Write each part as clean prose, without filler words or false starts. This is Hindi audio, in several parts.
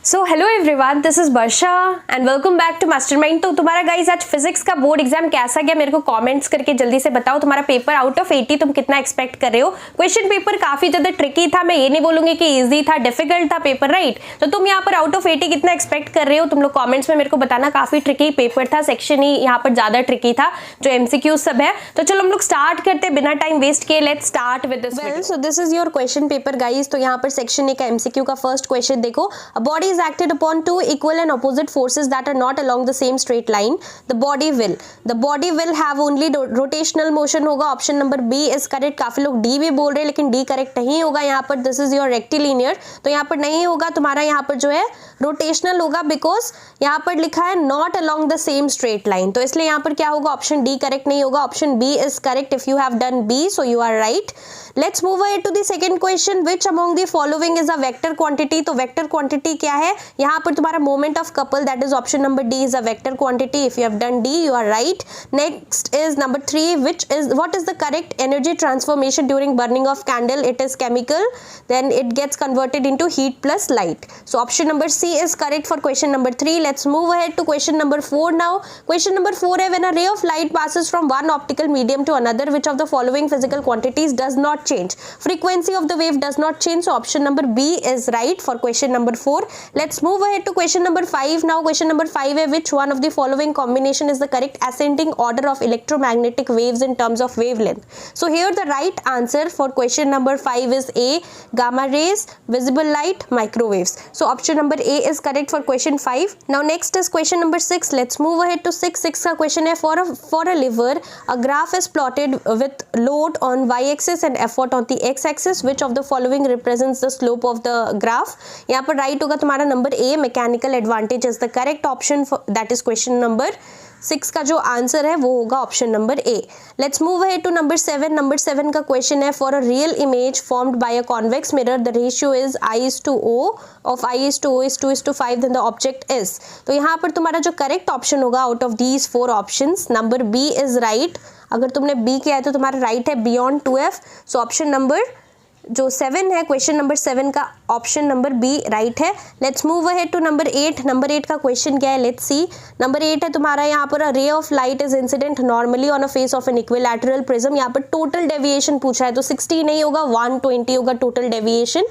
So hello everyone, this is Varsha and welcome back to Mastermind. तो तुम्हारा गाइस आज फिजिक्स का बोर्ड एग्जाम कैसा गया मेरे को कमेंट्स करके जल्दी से बताओ। तुम्हारा पेपर आउट ऑफ 80 तुम कितना एक्सपेक्ट कर रहे हो। क्वेश्चन पेपर काफी ज्यादा ट्रिकी था, मैं ये नहीं बोलूंगी कि इजी था, डिफिकल्ट था पेपर, राइट। तो तुम यहाँ पर आउट ऑफ 80 कितना एक्सपेक्ट कर रहे हो तुम लोग कॉमेंट्स में मेरे को बताना। काफी ट्रिकी पेपर था, सेक्शन ही यहाँ पर ज्यादा ट्रिकी था, जो एमसीक्यू सब है। तो चलो हम लोग स्टार्ट करते बिना टाइम वेस्ट किए। Let's start with this. Well, so this is your question paper guys. तो यहाँ पर सेक्शन ए का एमसीक्यू का फर्स्ट क्वेश्चन देखो। A body is acted upon two equal and opposite forces that are not along the same straight line. The body will have only rotational motion होगा। Option number B is correct. काफी लोग डी भी बोल रहे हैं लेकिन डी करेक्ट नहीं होगा यहाँ पर। दिस इज योर रेक्टिलिनियर, तो यहाँ पर नहीं होगा तुम्हारा, यहाँ पर जो है रोटेशनल होगा, बिकॉज यहाँ पर लिखा है not along the same straight line, तो इसलिए यहाँ पर क्या होगा, ऑप्शन डी करेक्ट नहीं होगा। Option B is correct. If you have done B so you are right. Let's move ahead to the second question. Which among the following is a vector quantity. तो वेक्टर क्वांटिटी क्या है यहाँ पर तुम्हारा, moment of couple, that is option number D is a vector quantity. If you have done D you are right. Next is number 3, what is the correct energy transformation during burning of candle. It is chemical, then it gets converted into heat plus light. So option number C is correct for question number 3. Let's move ahead to question number 4 now. Question number 4 है, when a ray of light passes from one optical medium to another, which of the following physical quantities does not change? Frequency of the wave does not change, so option number B is right for question number 4. Let's move ahead to question number 5 now. Question number 5 है, which one of the following combination is the correct ascending order of electromagnetic waves in terms of wavelength? So here the right answer for question number 5 is A, gamma rays, visible light, microwaves. So option number A is correct for question 5. Now next is question number 6. Let's move ahead to 6. 6 का question है, for a lever a graph is plotted with load on y-axis and effort on the x-axis. Which of the following represents the slope of the graph? यहाँ पर right होगा तुम्हारा number A, mechanical advantage is the correct option for that is question number 6 का जो आंसर है वो होगा option number A. Let's move ahead to number 7। Number 7 का क्वेश्चन है, for a real image formed by a convex mirror the ratio is I:O of I:O is 2:5 then the object is. तो यहाँ पर तुम्हारा जो करेक्ट ऑप्शन होगा out of these 4 options, number B is right. अगर तुमने बी किया है तो तुम्हारा राइट है बियॉन्ड 2F। सो ऑप्शन नंबर जो 7 है, क्वेश्चन नंबर 7 का ऑप्शन नंबर बी राइट है। Let's move ahead to number 8। Number 8 का क्वेश्चन क्या है, लेट्स सी। नंबर 8 है तुम्हारा यहाँ पर, a ray of light is incident normally on a face of an equilateral prism. यहाँ पर टोटल डेविएशन पूछा है, तो 60 नहीं होगा, 120 होगा total deviation.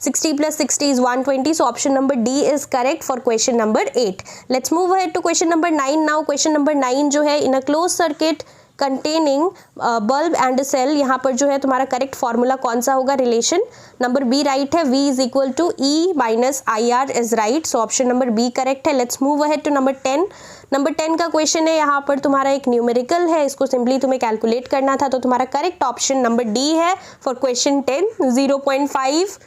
60 plus 60 is 120, so option number D is correct for question number 8. Let's move ahead to question number 9 now. Question number 9 जो है, in a closed circuit containing bulb and a cell, यहाँ पर जो है तुम्हारा करेक्ट फॉर्मूला कौन सा होगा, रिलेशन नंबर बी राइट है। V is equal to E minus IR is right, so option number B correct है। Let's move ahead to number 10. Number 10 का क्वेश्चन है, यहाँ पर तुम्हारा एक न्यूमेरिकल है, इसको सिंपली तुम्हें कैलकुलेट करना था, तो तुम्हारा करेक्ट ऑप्शन नंबर डी है फॉर क्वेश्चन 10। 0.5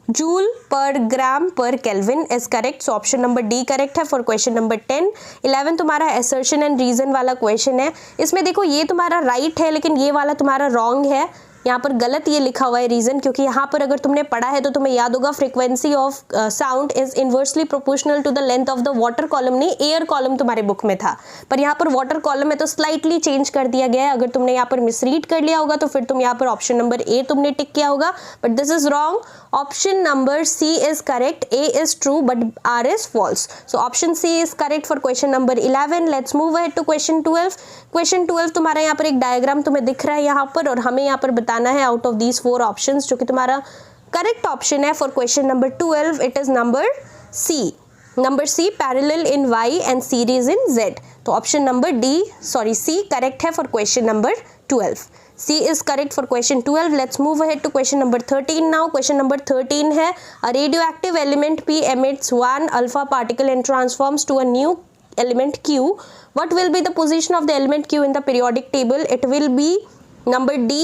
जूल पर ग्राम पर kelvin is correct, so option number D correct है फॉर क्वेश्चन नंबर 10। 11 तुम्हारा असर्शन एंड रीजन वाला क्वेश्चन है। इसमें देखो ये तुम्हारा राइट है लेकिन ये वाला तुम्हारा रॉन्ग है, यहाँ पर गलत ये लिखा हुआ है रीजन, क्योंकि यहाँ पर अगर तुमने पढ़ा है तो तुम्हें याद होगा frequency of sound is inversely proportional to the length of the water column, नहीं एयर कॉलम तुम्हारे बुक में था, पर यहाँ पर वाटर कॉलम है तो स्लाइटली चेंज कर दिया गया है। अगर तुमने यहाँ पर मिसरीड कर लिया होगा तो फिर तुम यहाँ पर ऑप्शन नंबर ए तुमने टिक किया होगा, but this is wrong. Option number C is correct, A is true but R is false, so option C is correct for question number 11। Let's move ahead to question 12। Question 12 तुम्हारा यहाँ पर एक डायग्राम तुम्हें दिख रहा है यहाँ पर, और हमें यहाँ पर बताना है आउट ऑफ दीज 4 ऑप्शंस, जो कि तुम्हारा करेक्ट ऑप्शन है for question number 12। It is number C, parallel in Y and series in Z, तो ऑप्शन नंबर सी करेक्ट है for question number 12। C is correct for question 12. Let's move ahead to question number 13 now. Question number 13 है, a radioactive element P emits one alpha particle and transforms to a new element Q. What will be the position of the element Q in the periodic table? It will be number D,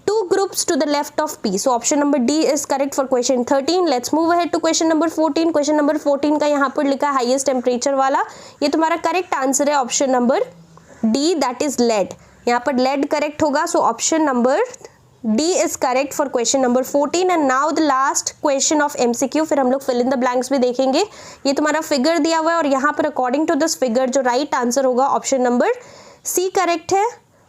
2 groups to the left of P. So option number D is correct for question 13. Let's move ahead to question number 14. Question number 14 का यहाँ पर लिखा है highest temperature वाला, ये तुम्हारा करेक्ट आंसर है option number D, that is lead। यहाँ पर lead करेक्ट होगा, so option number D is correct for question number 14। And now the last question of MCQ, फिर हम लोग फिल इन द ब्लैंक्स भी देखेंगे। ये तुम्हारा फिगर दिया हुआ है और यहाँ पर अकॉर्डिंग टू दिस फिगर जो राइट आंसर होगा ऑप्शन नंबर सी करेक्ट है।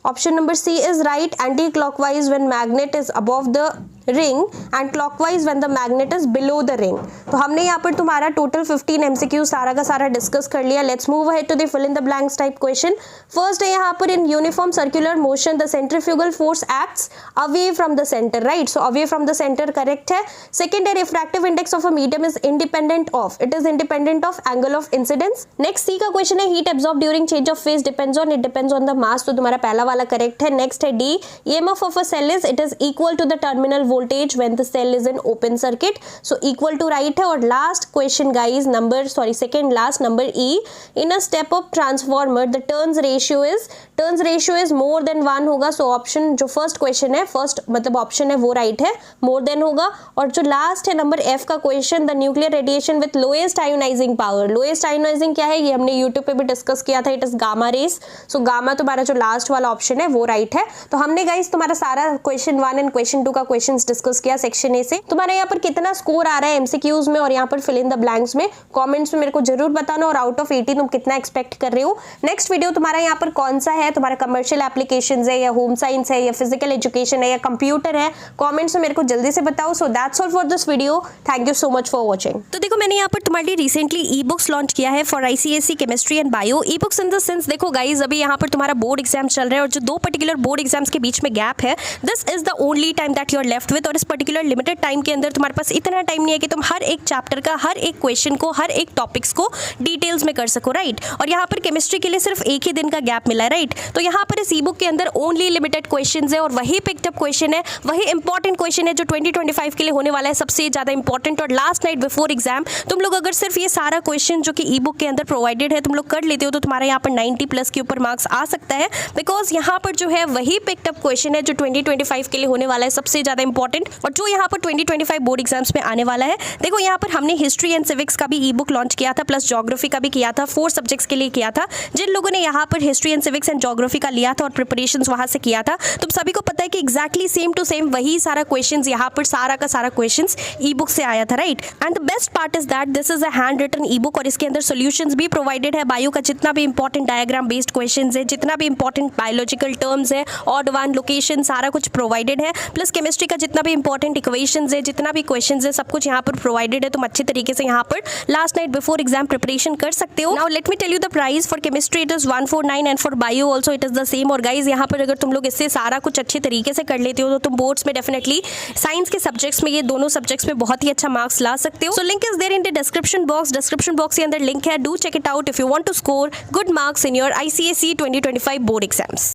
Option number C is right. Anti clockwise when magnet is above the ring and clockwise when the magnet is below the ring. तो हमने यहाँ पर तुम्हारा टोटल 15 MCQ सारा का सारा डिस्कस कर लिया. Let's move ahead to the fill in the blanks type question. First है यहाँ पर in uniform circular motion the centrifugal force acts away from the centre, right. So away from the centre correct है. सेकंड है refractive index of a medium is independent of, it is independent of angle of incidence. Next C का क्वेश्चन है heat absorb during change of phase depends on, it depends on the mass. तो तुम्हारा पहला वाला करेक्ट है. नेक्स्ट है D EMF of a cell is it is equal to the terminal voltage when the cell is in open circuit. So equal to right है. और last question guys number second last number E in a step up transformer the turns ratio is more than 1 होगा. सो ऑप्शन जो फर्स्ट क्वेश्चन है, फर्स्ट मतलब ऑप्शन है वो राइट है, मोर देन होगा. और जो लास्ट है नंबर एफ का question the nuclear radiation with lowest ionising power. Lowest ionising क्या है ये हमने यूट्यूब पे भी डिस्कस किया था, it is gamma rays. So gamma तुम्हारा जो लास्ट वाला ऑप्शन है वो राइट है. तो हमने गाइस तुम्हारा सारा क्वेश्चन 1 एंड क्वेश्चन 2 का क्वेश्चंस डिस्कस किया सेक्शन ए से. तुम्हारा यहाँ पर कितना स्कोर आ रहा है एमसीक्यूज में और यहाँ पर फिल इन द ब्लैंक्स में कमेंट्स में मेरे को जरूर बताना. और आउट ऑफ 80 तुम कितना एक्सपेक्ट कर रहे हो. नेक्स्ट वीडियो तुम्हारा यहाँ पर कौन सा है, तुम्हारा कमर्शियल एप्लीकेशंस है या होम साइंस है या फिजिकल एजुकेशन है या कंप्यूटर है, कमेंट्स में मेरे को जल्दी से बताओ. So that's all for this video. Thank you so much for watching. तो देखो मैंने यहाँ पर तुम्हारे लिए रिसेंटली ई बुक्स लॉन्च किया है for ICSE chemistry and bio. E books in the sense देखो गाइज अभी यहाँ पर तुम्हारा बोर्ड एग्जाम चल रहा है और जो 2 पर्टिकुलर बोर्ड एग्जाम्स के बीच में गैप है, this is the only time that you are left with. और इस पर्टिकुलर लिमिटेड टाइम के अंदर तुम्हारे पास इतना टाइम नहीं है कि तुम हर एक चैप्टर का हर एक क्वेश्चन को हर एक टॉपिक्स को डिटेल्स में कर सको, राइट. और यहाँ पर केमिस्ट्री के लिए सिर्फ एक ही दिन का गैप मिला है, राइट. तो यहाँ पर इस ई बुक के अंदर ओनली लिमिटेड क्वेश्चन है और वही पिक्ड क्वेश्चन है, वही इंपॉर्टेंट क्वेश्चन है जो 2025 के लिए होने वाला है सबसे ज्यादा इंपॉर्टेंट. और लास्ट नाइट बिफोर एग्जाम तुम लोग अगर सिर्फ ये सारा क्वेश्चन जो कि ई बुक के अंदर प्रोवाइडेड है तुम लोग कर लेते हो तो तुम्हारा यहाँ पर 90+ के ऊपर मार्क्स आ सकता है. बिकॉज यहाँ पर जो है वही पिक्ड अप क्वेश्चन है जो 2025 के लिए होने वाला है सबसे ज्यादा इंपॉर्टेंट और जो यहाँ पर 2025 बोर्ड एग्जाम्स में आने वाला है. देखो यहाँ पर हमने हिस्ट्री एंड सिविक्स का भी ई बुक लॉन्च किया था प्लस ज्योग्राफी का भी किया था, 4 सब्जेक्ट्स के लिए किया था. जिन लोगों ने यहाँ पर history and civics and geography का लिया था और प्रिपरेशन वहां से किया था तुम सभी को पता है कि एक्जैक्टली सेम टू सेम वही सारा क्वेश्चन यहाँ पर सारा का सारा क्वेश्चन ई बुक से आया था, right. And the best part is that this is a handwritten e book और इसके अंदर सॉल्यूशंस भी प्रोवाइडेड है. बायो का जितना भी इंपॉर्टेंट डायग्राम बेस्ड क्वेश्चंस है, जितना भी इंपॉर्टेंट बायोलॉजिकल टर्म्स है, ऑड वन लोकेशन सारा कुछ प्रोवाइडेड है. प्लस केमिस्ट्री का जितना भी इंपॉर्टेंट इक्वेशंस है, जितना भी क्वेश्चंस है सब कुछ यहाँ पर प्रोवाइडेड है. तुम अच्छे तरीके से यहाँ पर last night before exam preparation कर सकते हो. Now let me tell you the price. For chemistry it is 149 and for bio also it is the same. और गाइज यहाँ पर अगर तुम लोग इससे सारा कुछ अच्छे तरीके से कर लेते हो तो तुम बोर्ड्स में डेफिनेटली साइंस के सब्जेक्ट्स में ये दोनों सब्जेक्ट्स में बहुत ही अच्छा मार्क्स ला सकते हो. So link is there in the description box. Description box के अंदर लिंक है, do check it out if you want to score good marks in your ICSE 2025 board exams.